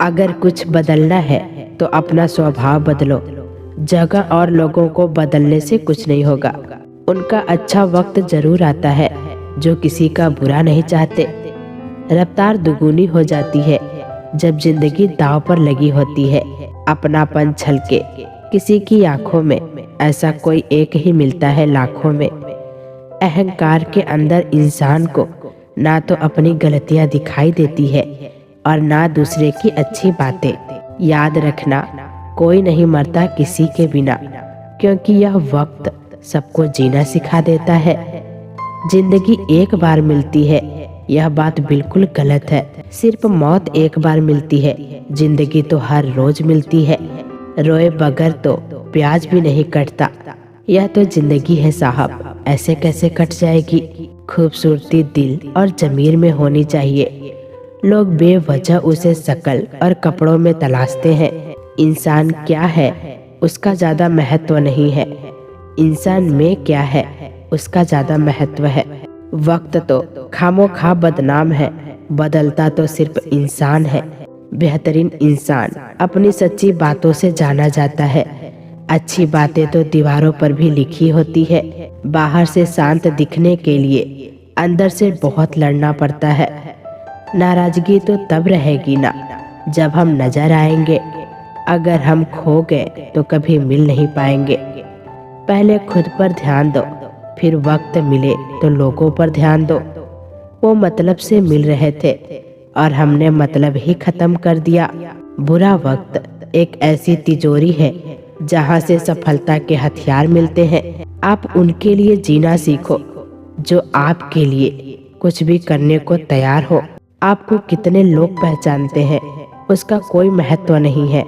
अगर कुछ बदलना है तो अपना स्वभाव बदलो। जगह और लोगों को बदलने से कुछ नहीं होगा। उनका अच्छा वक्त जरूर आता है जो किसी का बुरा नहीं चाहते। रफ्तार दुगुनी हो जाती है जब जिंदगी दांव पर लगी होती है। अपनापन छलके किसी की आंखों में, ऐसा कोई एक ही मिलता है लाखों में। अहंकार के अंदर इंसान को ना तो अपनी गलतियां दिखाई देती है और ना दूसरे की अच्छी बातें। याद रखना, कोई नहीं मरता किसी के बिना, क्योंकि यह वक्त सबको जीना सिखा देता है। जिंदगी एक बार मिलती है, यह बात बिल्कुल गलत है। सिर्फ मौत एक बार मिलती है, जिंदगी तो हर रोज मिलती है। रोए बगैर तो प्याज भी नहीं कटता। यह तो जिंदगी है साहब, ऐसे कैसे कट जाएगी। खूबसूरती दिल और जमीर में होनी चाहिए। लोग बेवजह उसे शक्ल और कपड़ों में तलाशते हैं। इंसान क्या है उसका ज्यादा महत्व नहीं है, इंसान में क्या है उसका ज्यादा महत्व है। वक्त तो खामोखा बदनाम है, बदलता तो सिर्फ इंसान है। बेहतरीन इंसान अपनी सच्ची बातों से जाना जाता है। अच्छी बातें तो दीवारों पर भी लिखी होती है। बाहर से शांत दिखने के लिए अंदर से बहुत लड़ना पड़ता है। नाराजगी तो तब रहेगी ना जब हम नजर आएंगे। अगर हम खो गए तो कभी मिल नहीं पाएंगे। पहले खुद पर ध्यान दो, फिर वक्त मिले तो लोगों पर ध्यान दो। वो मतलब से मिल रहे थे और हमने मतलब ही खत्म कर दिया। बुरा वक्त एक ऐसी तिजोरी है जहाँ से सफलता के हथियार मिलते हैं। आप उनके लिए जीना सीखो जो आपके लिए कुछ भी करने को तैयार हो। आपको कितने लोग पहचानते हैं उसका कोई महत्व नहीं है,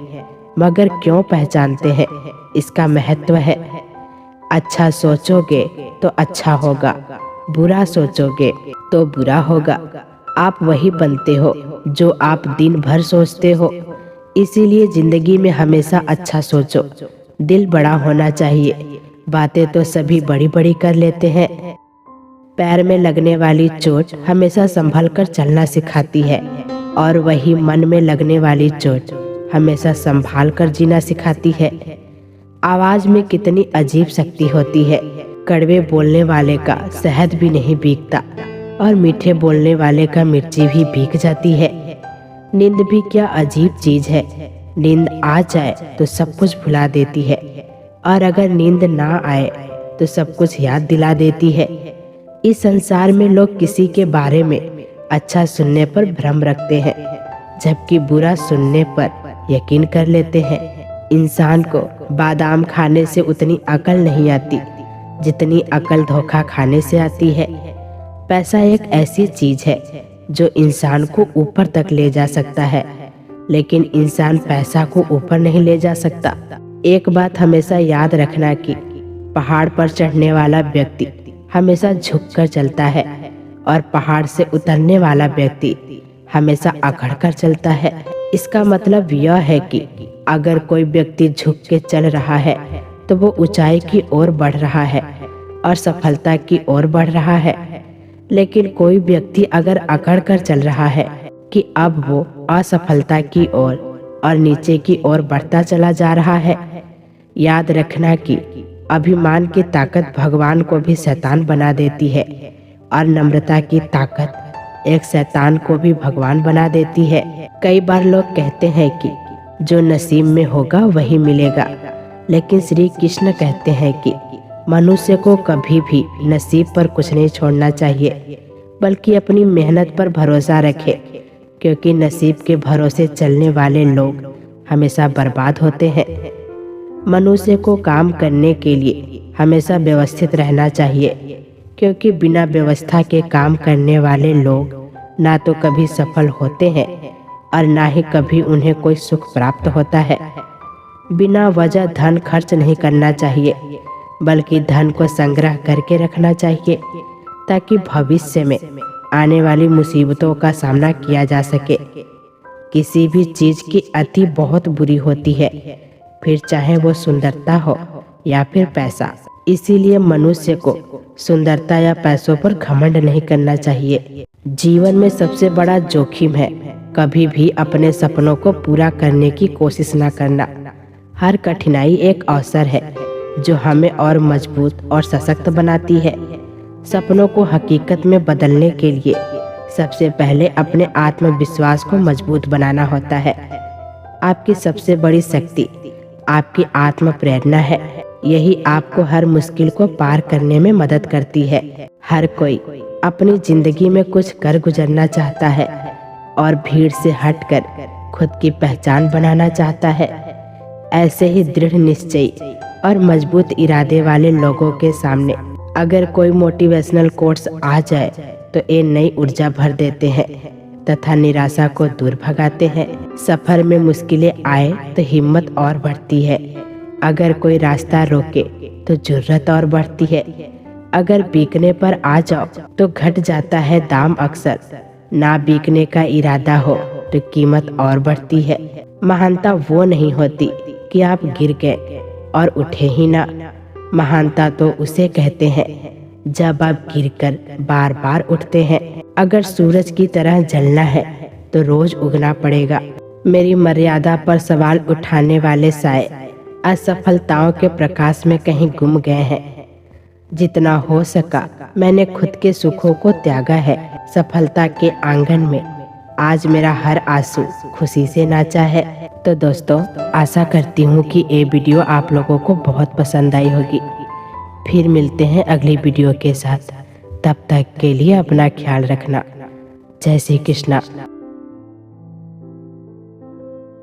मगर क्यों पहचानते हैं इसका महत्व है। अच्छा सोचोगे तो अच्छा होगा, बुरा सोचोगे तो बुरा होगा। आप वही बनते हो जो आप दिन भर सोचते हो। इसीलिए जिंदगी में हमेशा अच्छा सोचो। दिल बड़ा होना चाहिए। बातें तो सभी बड़ी बड़ी कर लेते हैं। पैर में लगने वाली चोट हमेशा संभल कर चलना सिखाती है, और वही मन में लगने वाली चोट हमेशा संभाल कर जीना सिखाती है। आवाज में कितनी अजीब शक्ति होती है। कड़वे बोलने वाले का शहद भी नहीं भीगता और मीठे बोलने वाले का मिर्ची भी भीग जाती है। नींद भी क्या अजीब चीज है। नींद आ जाए तो सब कुछ भुला देती है, और अगर नींद ना आए तो सब कुछ याद दिला देती है। इस संसार में लोग किसी के बारे में अच्छा सुनने पर भ्रम रखते हैं, जबकि बुरा सुनने पर यकीन कर लेते हैं। इंसान को बादाम खाने से उतनी अकल नहीं आती जितनी अकल धोखा खाने से आती है। पैसा एक ऐसी चीज है जो इंसान को ऊपर तक ले जा सकता है, लेकिन इंसान पैसा को ऊपर नहीं ले जा सकता। एक बात हमेशा याद रखना कि पहाड़ पर चढ़ने वाला व्यक्ति हमेशा झुककर चलता है, और पहाड़ से उतरने वाला व्यक्ति हमेशा अकड़कर चलता है। इसका मतलब यह है कि अगर कोई व्यक्ति झुक के चल रहा है तो वो ऊंचाई की ओर बढ़ रहा है और सफलता की ओर बढ़ रहा है। लेकिन कोई व्यक्ति अगर अकड़ कर चल रहा है कि अब वो असफलता की ओर और नीचे की ओर बढ़ता चला जा रहा है। याद रखना कि अभिमान की ताकत भगवान को भी शैतान बना देती है, और नम्रता की ताकत एक शैतान को भी भगवान बना देती है। कई बार लोग कहते हैं कि जो नसीब में होगा वही मिलेगा, लेकिन श्री कृष्ण कहते हैं कि मनुष्य को कभी भी नसीब पर कुछ नहीं छोड़ना चाहिए, बल्कि अपनी मेहनत पर भरोसा रखे, क्योंकि नसीब के भरोसे चलने वाले लोग हमेशा बर्बाद होते हैं। मनुष्य को काम करने के लिए हमेशा व्यवस्थित रहना चाहिए, क्योंकि बिना व्यवस्था के काम करने वाले लोग ना तो कभी सफल होते हैं और ना ही कभी उन्हें कोई सुख प्राप्त होता है। बिना वजह धन खर्च नहीं करना चाहिए, बल्कि धन को संग्रह करके रखना चाहिए, ताकि भविष्य में आने वाली मुसीबतों का सामना किया जा सके। किसी भी चीज की अति बहुत बुरी होती है, फिर चाहे वो सुंदरता हो या फिर पैसा। इसीलिए मनुष्य को सुंदरता या पैसों पर घमंड नहीं करना चाहिए। जीवन में सबसे बड़ा जोखिम है कभी भी अपने सपनों को पूरा करने की कोशिश न करना। हर कठिनाई एक अवसर है जो हमें और मजबूत और सशक्त बनाती है। सपनों को हकीकत में बदलने के लिए सबसे पहले अपने आत्मविश्वास को मजबूत बनाना होता है। आपकी सबसे बड़ी शक्ति आपकी आत्म प्रेरणा है। यही आपको हर मुश्किल को पार करने में मदद करती है। हर कोई अपनी जिंदगी में कुछ कर गुजरना चाहता है और भीड़ से हटकर खुद की पहचान बनाना चाहता है। ऐसे ही दृढ़ निश्चयी और मजबूत इरादे वाले लोगों के सामने अगर कोई मोटिवेशनल कोट्स आ जाए तो ये नई ऊर्जा भर देते हैं तथा निराशा को दूर भगाते हैं। सफर में मुश्किलें आए तो हिम्मत और बढ़ती है। अगर कोई रास्ता रोके तो जुर्रत और बढ़ती है। अगर बिकने पर आ जाओ तो घट जाता है दाम अक्सर। ना बिकने का इरादा हो तो कीमत और बढ़ती है। महानता वो नहीं होती कि आप गिर गए और उठे ही ना। महानता तो उसे कहते हैं जब आप गिरकर बार बार उठते हैं। अगर सूरज की तरह जलना है तो रोज उगना पड़ेगा। मेरी मर्यादा पर सवाल उठाने वाले साए असफलताओं के प्रकाश में कहीं गुम गए हैं। जितना हो सका मैंने खुद के सुखों को त्यागा है। सफलता के आंगन में आज मेरा हर आंसू खुशी से नाचा है। तो दोस्तों, आशा करती हूँ कि ये वीडियो आप लोगों को बहुत पसंद आई होगी। फिर मिलते हैं अगली वीडियो के साथ। तब तक के लिए अपना ख्याल रखना। जय श्री कृष्णा।